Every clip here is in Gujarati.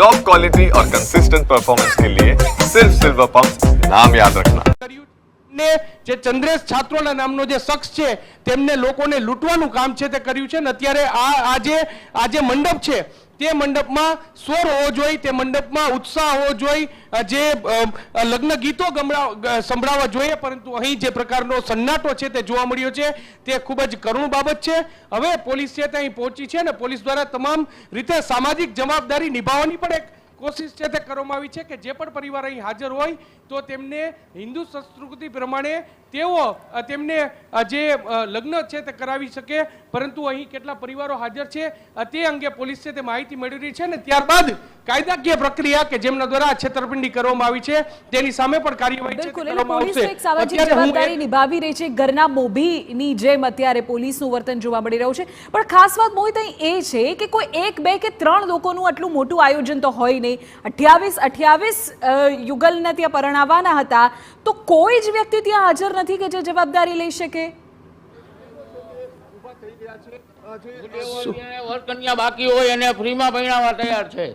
टॉप क्वालिटी और कंसिस्टेंट परफॉर्मेंस के लिए सिर्फ सिल्वर पंप नाम याद रखना। ને જે ચંદ્રેશ છાત્રોલા નામનો જે શખ્સ છે તેમને લોકોને લૂંટવાનું કામ છે તે કર્યું છે ને અત્યારે આ જે મંડપ છે તે મંડપમાં સ્વર હોવો જોઈએ, તે મંડપમાં ઉત્સાહ હોવો જોઈએ, જે લગ્ન ગીતો સંભળાવવા જોઈએ, પરંતુ અહીં જે પ્રકારનો સન્નાટો છે તે જોવા મળ્યો છે તે ખૂબ જ કરુણ બાબત છે। હવે પોલીસ છે તે અહીં પહોંચી છે અને પોલીસ દ્વારા તમામ રીતે સામાજિક જવાબદારી નિભાવવાની પણ એક કોશિશ છે તે કરવામાં આવી છે કે જે પણ પરિવાર અહીં હાજર હોય તો તેમને હિન્દુ સંસ્કૃતિ પ્રમાણે તેમને જે લગ્ન છે તે કરાવી શકે, પરંતુ અહીં કેટલા પરિવારો હાજર છે તે અંગે પોલીસ છે તે માહિતી મેળવી રહી છે અને ત્યારબાદ કાયદાકીય પ્રક્રિયા કે જેમના દ્વારા છેતરપિંડી કરવામાં આવી છે તેની સામે પણ કાર્યવાહી છે કરવામાં આવશે। એક સામાજિક જવાબદારી નિભાવી રહી છે ઘરના મોભીની જેમ અત્યારે પોલીસનું વર્તન જોવા મળી રહ્યું છે, પણ ખાસ વાત મોહિત અહીં એ છે કે કોઈ 1, 2 કે 3 લોકોનું આટલું મોટું આયોજન તો હોય નહીં। 28 યુગલને ત્યાં પરણાવવાના હતા તો કોઈ જ વ્યક્તિ ત્યાં હાજર નથી કે જે જવાબદારી લઈ શકે। કન્યા બાકી હોય અને ફ્રીમાં પરણાવવા તૈયાર છે।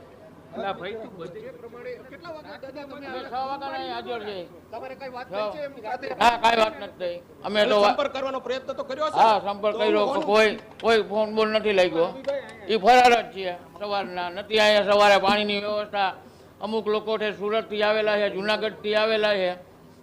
અમે તો સંપર્ક કરવાનો પ્રયત્ન તો કર્યો છે। હા, સંપર્ક કર્યો, કોઈ ફોન બોલ નથી લાગ્યો। એ ફરાર જ છે સવારના, નથી અહીંયા સવારે પાણીની વ્યવસ્થા। અમુક લોકો છે સુરત થી આવેલા છે, જુનાગઢ થી આવેલા છે,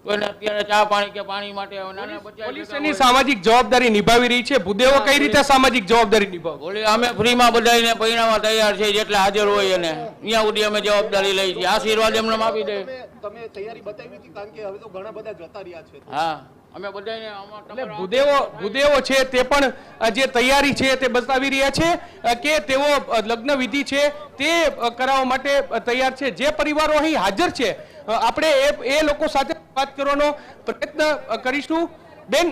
કોઈને અત્યારે ચા પાણી કે પાણી માટે નાના બચ્ચા પોલીસની સામાજિક જવાબદારી નિભાવી રહી છે। ભૂદેવો કઈ રીતે સામાજિક જવાબદારી નિભાવે? બોલે અમે ફ્રીમાં બધાને પરણાવવા તૈયાર છે, જેટલા હાજર હોય એને અહીંયા સુધી અમે જવાબદારી લઈ છીએ। આશીર્વાદ એમને આપી દે। તમે તૈયારી બતાવી હતી કારણ કે હવે તો ઘણા બધા જતા રહ્યા છે। હા, અમે બધાને ભૂદેવો છે તે પણ જે તૈયારી છે તે બતાવી રહ્યા છે કે તેઓ લગ્ન વિધિ છે તે કરાવવા માટે તૈયાર છે। જે પરિવારો અહીં હાજર છે આપણે એ લોકો સાથે વાત કરવાનો પ્રયત્ન કરીશું। બેન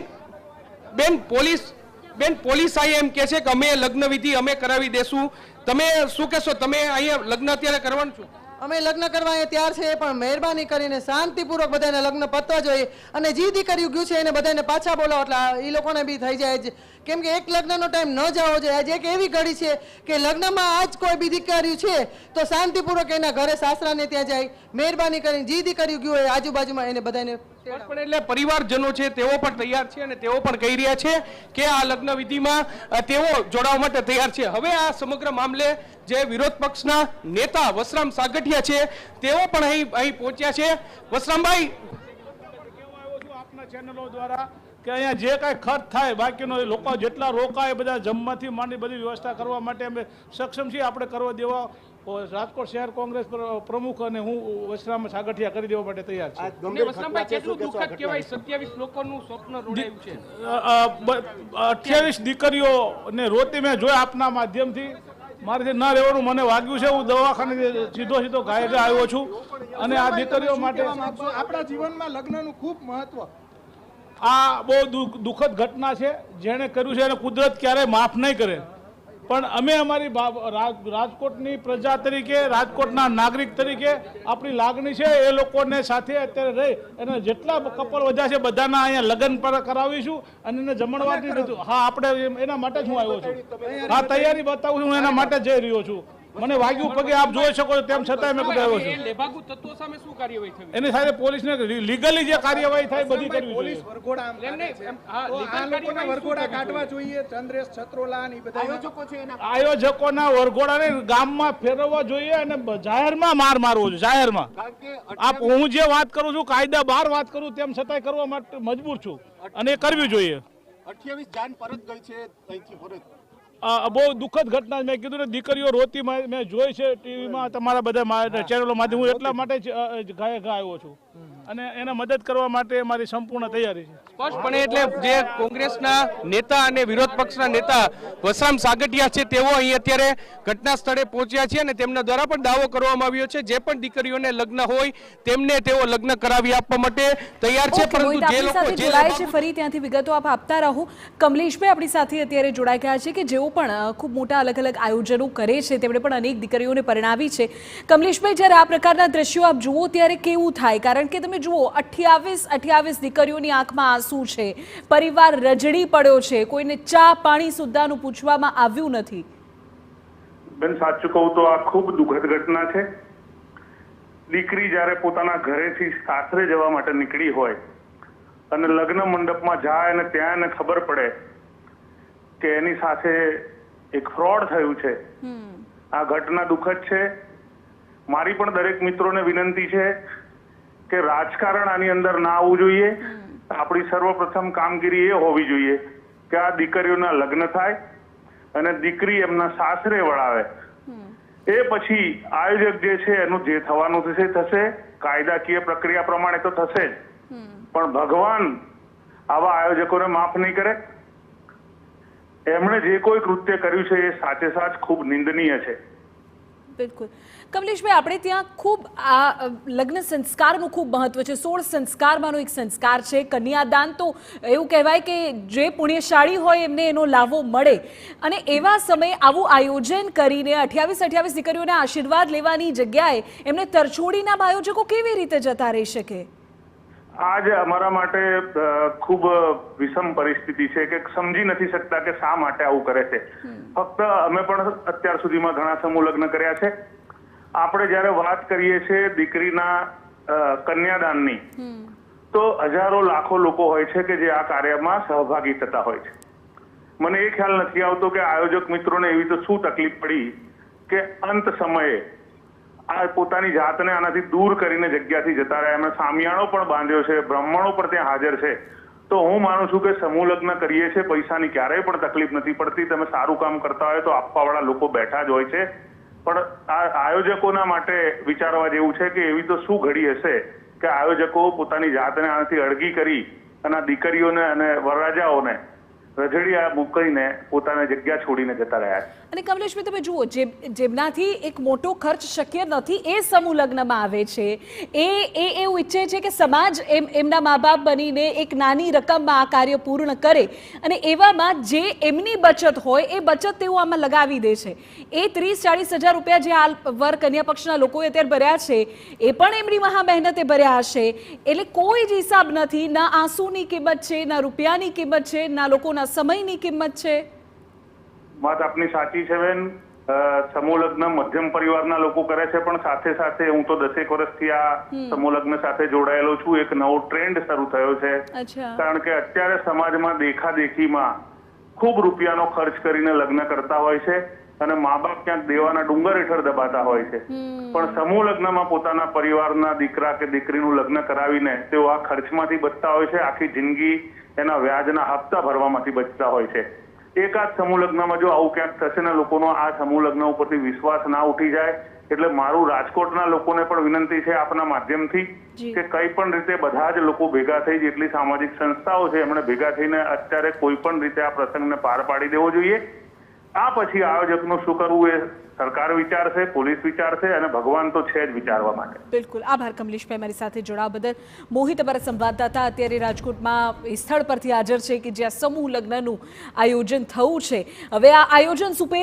પોલીસ અહીં એમ કે છે કે અમે લગ્ન વિધિ અમે કરાવી દેશું, તમે શું કહેશો? તમે અહીંયા લગ્ન અત્યારે કરવાનું છો? અમે લગ્ન કરવા તૈયાર છે, પણ મહેરબાની કરીને શાંતિપૂર્વક બધાને લગ્ન પતવા જોઈએ અને જે દીકરીઓ ગયું છે એને બધાને પાછા બોલાવો એટલે એ લોકોને બી થઈ જાય, કેમ કે એક લગ્નનો ટાઈમ ન જવો જોઈએ। આજે એક એવી ઘડી છે કે લગ્નમાં આજ કોઈ બી દીકરીઓ છે તો શાંતિપૂર્વક એના ઘરે સાસરાને ત્યાં જાય। મહેરબાની કરીને જે દીકરીઓ ગયું હોય આજુબાજુમાં એને બધાને પણ એટલે પરિવારજનો છે તેઓ પણ તૈયાર છે અને તેઓ પણ કહી રહ્યા છે કે આ લગ્ન વિધિમાં તેઓ જોડાવા માટે તૈયાર છે। હવે આ સમગ્ર મામલે જે વિરોધ પક્ષના નેતા વસરામ સાગઠિયા છે તેઓ પણ અહીં પહોંચ્યા છે। વસરામભાઈ, આપના ચેનલો દ્વારા કે અહીંયા જે કાંઈ ખર્ચ થાય બાકીનો લોકો જેટલા રોકાય બધા જમવાથી માંડી બધી વ્યવસ્થા કરવા માટે અમે સક્ષમ છીએ। આપણે કરવા દેવા રાજકોટ શહેર કોંગ્રેસ પ્રમુખ અને હું વસરામ સાગઠિયા કરી દેવા માટે તૈયાર છે। વસરામભાઈ, કેટલું દુઃખદ કહેવાય 27 લોકોનું સ્વપ્ન રોડાયું છે। 28 દીકરીઓને રોતી મેં જોયા આપના માધ્યમથી। મારેથી ન રહેવાનું મને વાગ્યું છે। હું દવાખાને સીધો ઘાયે આવ્યો છું અને આ દીકરીઓ માટે આપણા જીવનમાં લગ્નનું ખૂબ મહત્વ। આ બહુ દુઃખદ ઘટના છે, જેણે કર્યું છે એને કુદરત ક્યારેય માફ નહીં કરે, પણ અમે અમારી રાજકોટની પ્રજા તરીકે, રાજકોટના નાગરિક તરીકે આપણી લાગણી છે એ લોકોને સાથે અત્યારે રહી અને જેટલા કપલ વધ્યા છે બધાના અહીંયા લગ્ન પર કરાવીશું અને એને જમણવારથી બધું। હા, આપણે એના માટે જ હું આવ્યો છું। હા, તૈયારી બતાવું છું, હું એના માટે જઈ રહ્યો છું। મને વાગ્યું પગે આપ જોઈ શકો છો, તેમ છતાં મેં કીધું આવ્યો છું। લેભાગુ તત્વો સામે શું કાર્યવાહી થવી? એની સાથે પોલીસને લીગલી જે કાર્યવાહી થાય બધી કરવી પોલીસ જોઈએ। વરઘોડા કાઢવા જોઈએ। ચંદ્રેશ છત્રોલા ને બધા આયોજકો છે એના આયોજકોના વરઘોડાને ગામમાં ફેરવવા જોઈએ અને જાહેરમાં માર મારવો જોઈએ। જાહેરમાં હું જે વાત કરું છું કાયદા બહાર વાત કરું તેમ છતાંય કરવા માટે મજબૂર છું અને એ કરવી જોઈએ। 28 જાન પરત ગઈ છે અહીંથી પરત। બહુ દુઃખદ ઘટના મેં કીધું ને, દીકરીઓ રોતી મેં જોઈ છે ટીવીમાં, તમારા બધા ચેનલો માધ્યમ। હું એટલા માટે જ ઘાયે આવ્યો છું અને એને મદદ કરવા માટે મારી સંપૂર્ણ તૈયારી છે। સ્પષ્ટપણે એટલે જે કોંગ્રેસના નેતા અને વિરોધ પક્ષના નેતા વસરામ સાગઠિયા છે તેઓ અહીં અત્યારે ઘટના સ્થળે પહોંચ્યા છે અને તેમના દ્વારા પણ દાવો કરવામાં આવ્યો છે જે પણ દીકરીઓને લગ્ન હોય તેમને તેઓ લગ્ન કરાવી આપવા માટે તૈયાર છે। પરંતુ જે લોકો જોડાય છે ફરી ત્યાંથી વિગતો આપ આપતા રહો। કમલેશભાઈ આપણી સાથે અત્યારે જોડાઈ ગયા છે કે જેઓ પણ ખૂબ મોટા અલગ અલગ આયોજનો કરે છે, તેમણે પણ અનેક દીકરીઓને પરણાવી છે। કમલેશભાઈ, જ્યારે આ પ્રકારના દ્રશ્યો આપ જુઓ ત્યારે કેવું થાય? કારણ કે તમે જુઓ 28 દીકરીઓની આંખમાં આંસુ છે, પરિવાર રજડી પડ્યો છે, કોઈને ચા પાણી સુદ્ધાનું પૂછવામાં આવ્યું નથી। બેન સાચું કહું તો આ ખૂબ દુઃખદ ઘટના છે. દીકરી જ્યારે પોતાના ઘરેથી સાસરે જવા માટે નીકળી હોય અને લગ્ન મંડપમાં જાય અને ત્યાં એને ખબર પડે કે એની સાથે એક ફ્રોડ થયું છે. આ ઘટના દુઃખદ છે. મારી પણ દરેક મિત્રોને વિનંતી છે કે રાજકારણ આની અંદર ના આવવું જોઈએ. આપણી સર્વપ્રથમ કામગીરી એ હોવી જોઈએ કે આ દીકરીઓના લગ્ન થાય અને દીકરી એમના સાસરે વળાવે. એ પછી આયોજક જે છે એનું જે થવાનું થશે. કાયદાકીય પ્રક્રિયા પ્રમાણે તો થશે જ, પણ ભગવાન આવા આયોજકોને માફ નહીં કરે. એમણે જે કોઈ કૃત્ય કર્યું છે એ સાચે સાચ ખૂબ નિંદનીય છે. બિલકુલ. કમલેશભાઈ, આપણે ત્યાં ખૂબ આ લગ્ન સંસ્કારનું ખૂબ મહત્વ છે. 16 સંસ્કારમાંનો એક સંસ્કાર છે કન્યાદાન. તો એવું કહેવાય કે જે પુણ્યશાળી હોય એમને એનો લાભો મળે, અને એવા સમયે આવું આયોજન કરીને 28 દીકરીઓને આશીર્વાદ લેવાની જગ્યાએ એમને તરછોડીના આયોજકો કેવી રીતે જતા રહી શકે? આજ અમારા માટે ખૂબ વિષમ પરિસ્થિતિ છે કે સમજી નથી શકતા કે શા માટે આવું કરે છે. ફક્ત અમે પણ અત્યાર સુધીમાં ઘણા સમૂહ લગ્ન કર્યા છે. આપણે જ્યારે વાત કરીએ છીએ દીકરીના કન્યાદાનની, તો હજારો લાખો લોકો હોય છે કે જે આ કાર્યમાં સહભાગી થતા હોય છે. મને એ ખ્યાલ નથી આવતો કે આયોજક મિત્રોને એવી તો શું તકલીફ પડી કે અંત સમયે આ પોતાની જાતને આનાથી દૂર કરીને જગ્યાથી જતા રહ્યા. એમણે સામિયાણો પણ બાંધ્યો છે, બ્રાહ્મણો પણ ત્યાં હાજર છે. તો હું માનું છું કે સમૂહ લગ્ન કરીએ છીએ, પૈસાની ક્યારેય પણ તકલીફ નથી પડતી. તમે સારું કામ કરતા હોય તો આપવાવાળા લોકો બેઠા જ હોય છે. પણ આ આયોજકોના માટે વિચારવા જેવું છે કે એવી તો શું ઘડી હશે કે આયોજકો પોતાની જાતને આનાથી અળગી કરી અને આ દીકરીઓને અને વરરાજાઓને રજડિયા મૂકીને પોતાની જગ્યા છોડીને જતા રહ્યા. અને કમલેશભાઈ, તમે જુઓ, જેમનાથી એક મોટો ખર્ચ શક્ય નથી એ સમૂહ લગ્નમાં આવે છે. એ એવું ઈચ્છે છે કે સમાજ એમના મા બાપ બનીને એક નાની રકમમાં આ કાર્ય પૂર્ણ કરે, અને એવામાં જે એમની બચત હોય એ બચત તેઓ આમાં લગાવી દે છે. એ 30-40 હજાર રૂપિયા જે હાલ વર કન્યા પક્ષના લોકોએ અત્યારે ભર્યા છે એ પણ એમની મહા મહેનતે ભર્યા હશે. એટલે કોઈ જ હિસાબ નથી. ના આંસુની કિંમત છે, ના રૂપિયાની કિંમત છે, ના લોકોના સમયની કિંમત છે. વાત આપની સાચી છે બેન. સમૂહ લગ્ન મધ્યમ પરિવારના લોકો કરે છે, પણ સાથે સાથે હું તો 10 વર્ષથી આ સમૂહ લગ્ન સાથે જોડાયેલો છું. એક નવો ટ્રેન્ડ શરૂ થયો છે. કારણ કે અત્યારે સમાજમાં દેખાદેખીમાં ખૂબ રૂપિયાનો ખર્ચ કરીને લગ્ન કરતા હોય છે અને મા બાપ ક્યાંક દેવાના ડુંગર હેઠળ દબાતા હોય છે. પણ સમૂહ લગ્નમાં પોતાના પરિવારના દીકરા કે દીકરીનું લગ્ન કરાવીને તેઓ આ ખર્ચમાંથી બચતા હોય છે. આખી જિંદગી એના વ્યાજના હપ્તા ભરવામાંથી બચતા હોય છે. એકાદ સમૂહ લગ્નમાં જો આવું ક્યાંક થશે ને લોકોનો આ સમૂહ લગ્ન ઉપરથી વિશ્વાસ ના ઉઠી જાય, એટલે મારું રાજકોટના લોકોને પણ વિનંતી છે આપના માધ્યમથી કે કઈ પણ રીતે બધા જ લોકો ભેગા થઈ, જેટલી સામાજિક સંસ્થાઓ છે એમણે ભેગા થઈને અત્યારે કોઈ પણ રીતે આ પ્રસંગને પાર પાડી દેવો જોઈએ. આ પછી આયોજકનું શું કરવું એ સરકાર વિચારશે, પોલીસ વિચારશે, અને ભગવાન તો છે જ વિચારવા માટે. બિલકુલ. આભાર કમલેશભાઈ મારી સાથે જોડાવા બદલ. મોહિત, અમારા સંવાદદાતા અત્યારે રાજકોટમાં સ્થળ પરથી હાજર છે કે જ્યાં સમૂહ લગ્નનું આયોજન થયું છે. હવે આ આયોજન સુપેરે